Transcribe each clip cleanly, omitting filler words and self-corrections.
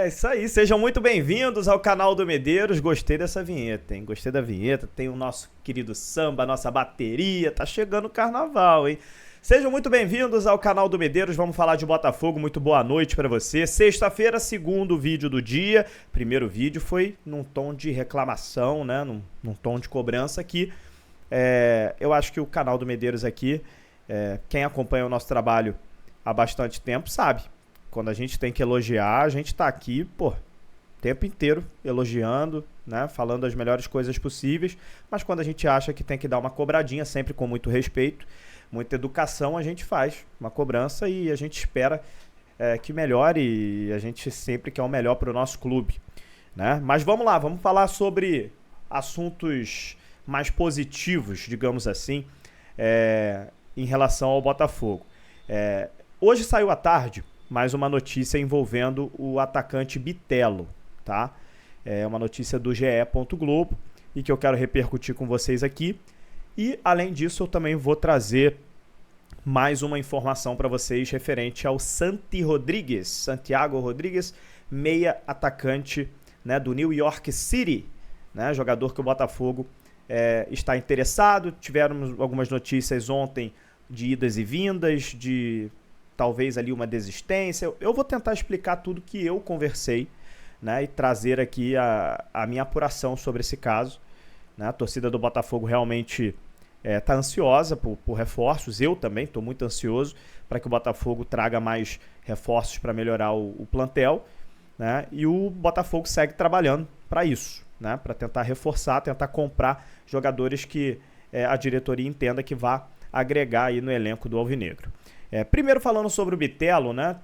Isso aí. Sejam muito bem-vindos ao canal do Medeiros. Gostei dessa vinheta, hein? Gostei da vinheta. Tem o nosso querido samba, a nossa bateria. Tá chegando o carnaval, hein? Sejam muito bem-vindos ao canal do Medeiros. Vamos falar de Botafogo. Muito boa noite pra você. Sexta-feira, segundo vídeo do dia. Primeiro vídeo foi num tom de reclamação, né? Num tom de cobrança aqui. Eu acho que o canal do Medeiros aqui, quem acompanha o nosso trabalho há bastante tempo sabe. Quando a gente tem que elogiar, a gente tá aqui, o tempo inteiro elogiando, né? Falando as melhores coisas possíveis. Mas quando a gente acha que tem que dar uma cobradinha, sempre com muito respeito, muita educação, a gente faz uma cobrança e a gente espera que melhore, e a gente sempre quer o melhor para o nosso clube, né? Mas vamos lá, vamos falar sobre assuntos mais positivos, digamos assim, em relação ao Botafogo. Hoje saiu à tarde mais uma notícia envolvendo o atacante Bitelo, tá? É uma notícia do GE. Globo e que eu quero repercutir com vocês aqui. E, além disso, eu também vou trazer mais uma informação para vocês referente ao Santiago Rodrigues, meia atacante, né, do New York City, né, jogador que o Botafogo está interessado. Tivemos algumas notícias ontem de idas e vindas, de talvez ali uma desistência. Eu vou tentar explicar tudo que eu conversei, né, e trazer aqui a minha apuração sobre esse caso, né? A torcida do Botafogo realmente está ansiosa por reforços. Eu também estou muito ansioso para que o Botafogo traga mais reforços para melhorar o plantel, né? E o Botafogo segue trabalhando para isso, né? Para tentar reforçar, tentar comprar jogadores que a diretoria entenda que vá agregar aí no elenco do Alvinegro. Primeiro, falando sobre o Bitelo, né?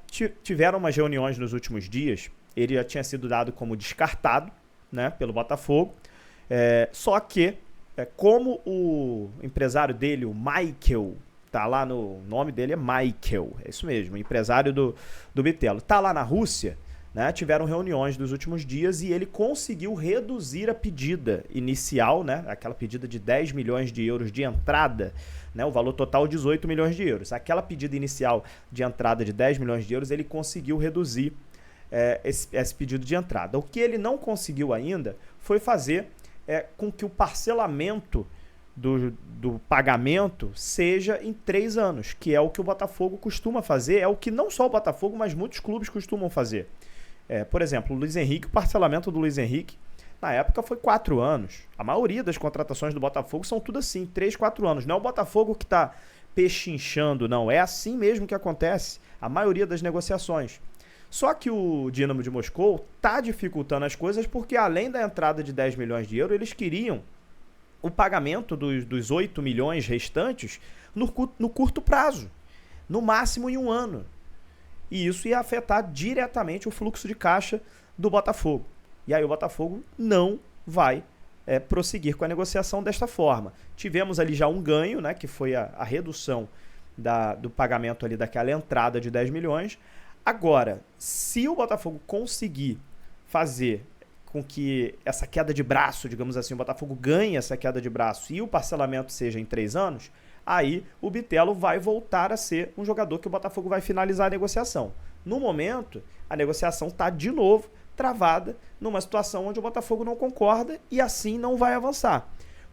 Tiveram umas reuniões nos últimos dias. Ele já tinha sido dado como descartado, né, pelo Botafogo. Só que, como o empresário dele, o Michael, tá lá no nome dele, é Michael, é isso mesmo, empresário do Bitelo, tá lá na Rússia, né? Tiveram reuniões nos últimos dias e ele conseguiu reduzir a pedida inicial, né? Aquela pedida de 10 milhões de euros de entrada, né? O valor total 18 milhões de euros. Aquela pedida inicial de entrada de 10 milhões de euros, ele conseguiu reduzir esse pedido de entrada. O que ele não conseguiu ainda foi fazer com que o parcelamento do pagamento seja em 3 anos, que é o que o Botafogo costuma fazer, é o que não só o Botafogo, mas muitos clubes costumam fazer. Por exemplo, o Luiz Henrique, o parcelamento do Luiz Henrique, na época foi 4 anos. A maioria das contratações do Botafogo são tudo assim, 3, 4 anos. Não é o Botafogo que está pechinchando, não. É assim mesmo que acontece a maioria das negociações. Só que o Dinamo de Moscou está dificultando as coisas porque, além da entrada de 10 milhões de euros, eles queriam o pagamento dos 8 milhões restantes no curto prazo, no máximo em 1 ano. E isso ia afetar diretamente o fluxo de caixa do Botafogo. E aí o Botafogo não vai prosseguir com a negociação desta forma. Tivemos ali já um ganho, né, que foi a redução do pagamento ali daquela entrada de 10 milhões. Agora, se o Botafogo conseguir fazer com que essa queda de braço, digamos assim, o Botafogo ganhe essa queda de braço e o parcelamento seja em 3 anos, aí o Bitelo vai voltar a ser um jogador que o Botafogo vai finalizar a negociação. No momento, a negociação está de novo travada numa situação onde o Botafogo não concorda e assim não vai avançar.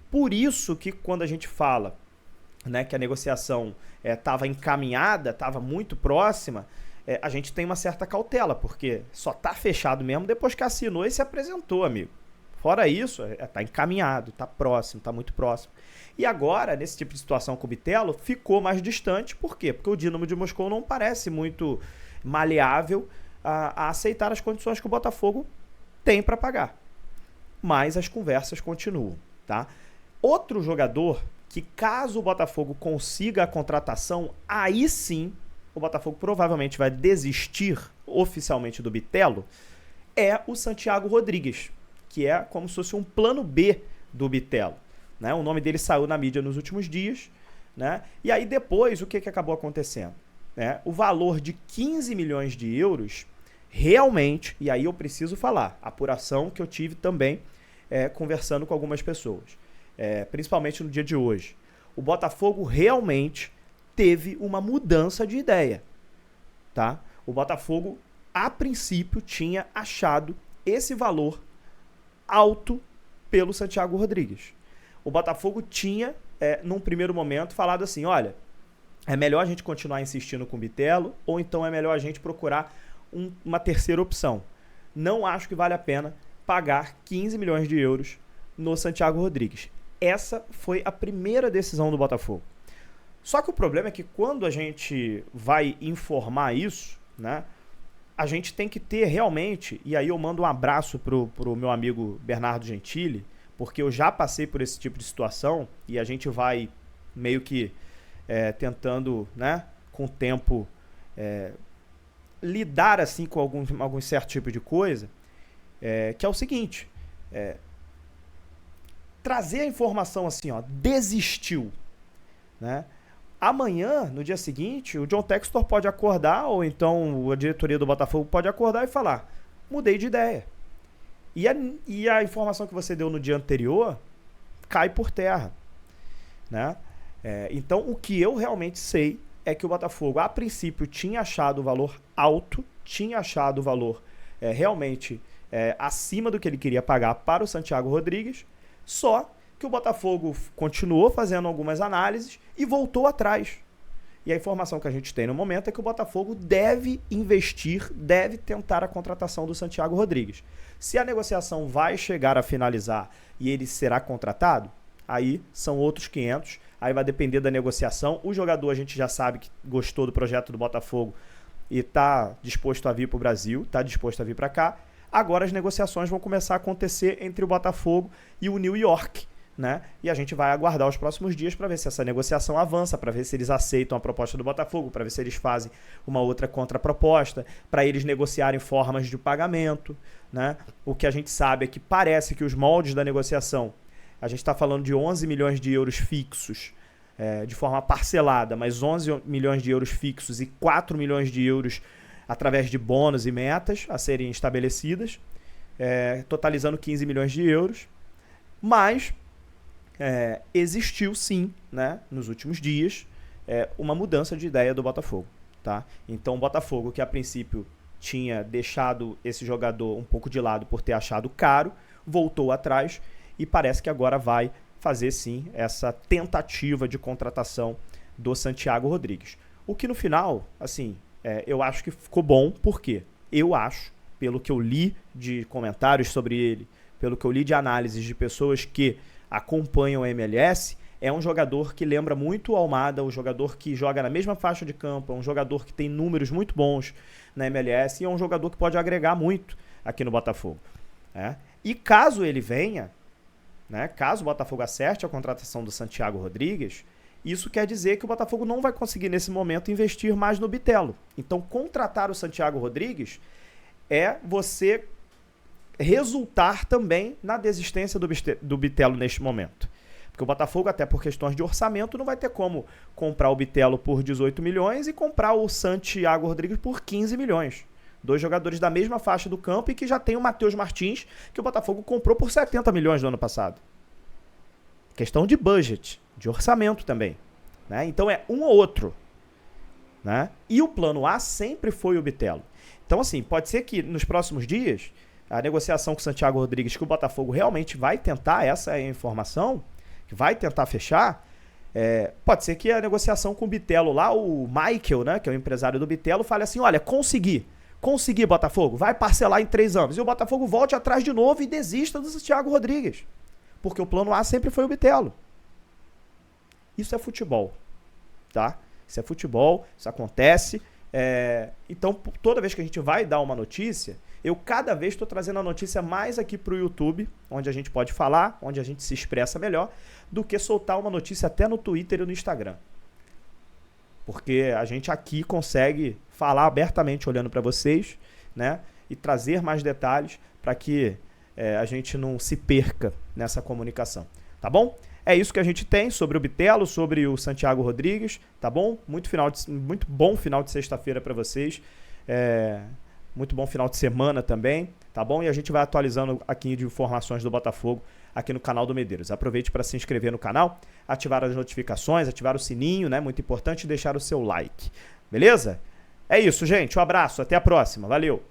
Por isso que quando a gente fala, né, que a negociação estava encaminhada, estava muito próxima, a gente tem uma certa cautela, porque só está fechado mesmo depois que assinou e se apresentou, amigo. Fora isso, está encaminhado, está próximo, está muito próximo. E agora, nesse tipo de situação com o Bitelo, ficou mais distante. Por quê? Porque o Dinamo de Moscou não parece muito maleável a aceitar as condições que o Botafogo tem para pagar. Mas as conversas continuam, tá? Outro jogador que, caso o Botafogo consiga a contratação, aí sim o Botafogo provavelmente vai desistir oficialmente do Bitelo, é o Santiago Rodrigues, que é como se fosse um plano B do Bitelo, né? O nome dele saiu na mídia nos últimos dias, né? E aí depois, o que acabou acontecendo? O valor de 15 milhões de euros, realmente, e aí eu preciso falar, apuração que eu tive também conversando com algumas pessoas, principalmente no dia de hoje. O Botafogo realmente teve uma mudança de ideia, tá? O Botafogo a princípio, tinha achado esse valor alto pelo Santiago Rodrigues. O Botafogo tinha, num primeiro momento, falado assim, olha, é melhor a gente continuar insistindo com o Bitelo ou então é melhor a gente procurar uma terceira opção. Não acho que vale a pena pagar 15 milhões de euros no Santiago Rodrigues. Essa foi a primeira decisão do Botafogo. Só que o problema é que quando a gente vai informar isso, né, a gente tem que ter realmente, e aí eu mando um abraço pro meu amigo Bernardo Gentili, porque eu já passei por esse tipo de situação e a gente vai meio que tentando, né, com o tempo, lidar assim com algum certo tipo de coisa, que é o seguinte, trazer a informação assim, ó, desistiu, né? Amanhã, no dia seguinte, o John Textor pode acordar, ou então a diretoria do Botafogo pode acordar e falar, mudei de ideia. E a informação que você deu no dia anterior cai por terra, né? Então, o que eu realmente sei é que o Botafogo, a princípio, tinha achado o valor alto, tinha achado o valor realmente acima do que ele queria pagar para o Santiago Rodrigues, só que o Botafogo continuou fazendo algumas análises e voltou atrás. E a informação que a gente tem no momento é que o Botafogo deve investir, deve tentar a contratação do Santiago Rodrigues. Se a negociação vai chegar a finalizar e ele será contratado, aí são outros 500, aí vai depender da negociação. O jogador a gente já sabe que gostou do projeto do Botafogo e está disposto a vir para o Brasil, está disposto a vir para cá. Agora as negociações vão começar a acontecer entre o Botafogo e o New York, né? E a gente vai aguardar os próximos dias para ver se essa negociação avança, para ver se eles aceitam a proposta do Botafogo, para ver se eles fazem uma outra contraproposta, para eles negociarem formas de pagamento, né? O que a gente sabe é que parece que os moldes da negociação, a gente está falando de 11 milhões de euros fixos, de forma parcelada, mas 11 milhões de euros fixos e 4 milhões de euros através de bônus e metas a serem estabelecidas, totalizando 15 milhões de euros, mas existiu sim, né, nos últimos dias, uma mudança de ideia do Botafogo. Tá? Então o Botafogo, que a princípio tinha deixado esse jogador um pouco de lado por ter achado caro, voltou atrás e parece que agora vai fazer sim essa tentativa de contratação do Santiago Rodrigues. O que no final, assim, eu acho que ficou bom, porque eu acho, pelo que eu li de comentários sobre ele, pelo que eu li de análises de pessoas que acompanham a MLS, é um jogador que lembra muito o Almada, um jogador que joga na mesma faixa de campo, é um jogador que tem números muito bons na MLS e é um jogador que pode agregar muito aqui no Botafogo. E caso ele venha, né, caso o Botafogo acerte a contratação do Santiago Rodrigues, isso quer dizer que o Botafogo não vai conseguir nesse momento investir mais no Bitelo. Então contratar o Santiago Rodrigues é você resultar também na desistência do Bitelo neste momento. Porque o Botafogo, até por questões de orçamento, não vai ter como comprar o Bitelo por 18 milhões e comprar o Santiago Rodrigues por 15 milhões. Dois jogadores da mesma faixa do campo e que já tem o Matheus Martins, que o Botafogo comprou por 70 milhões no ano passado. Questão de budget, de orçamento também. Né? Então é um ou outro. Né? E o plano A sempre foi o Bitelo. Então assim, pode ser que nos próximos dias, a negociação com o Santiago Rodrigues, que o Botafogo realmente vai tentar, essa é a informação, que vai tentar fechar, pode ser que a negociação com o Bitelo lá, o Michael, né, que é o empresário do Bitelo, fale assim, olha, consegui Botafogo, vai parcelar em 3 anos. E o Botafogo volte atrás de novo e desista do Santiago Rodrigues. Porque o plano A sempre foi o Bitelo. Isso é futebol, tá? Isso é futebol, isso acontece. Então, toda vez que a gente vai dar uma notícia, eu cada vez estou trazendo a notícia mais aqui para o YouTube, onde a gente pode falar, onde a gente se expressa melhor, do que soltar uma notícia até no Twitter e no Instagram. Porque a gente aqui consegue falar abertamente olhando para vocês, né? E trazer mais detalhes para que a gente não se perca nessa comunicação. Tá bom? É isso que a gente tem sobre o Bitelo, sobre o Santiago Rodrigues, tá bom? Muito bom final de sexta-feira para vocês. Muito bom final de semana também, tá bom? E a gente vai atualizando aqui de informações do Botafogo aqui no canal do Medeiros. Aproveite para se inscrever no canal, ativar as notificações, ativar o sininho, né? Muito importante, e deixar o seu like. Beleza? É isso, gente. Um abraço. Até a próxima. Valeu!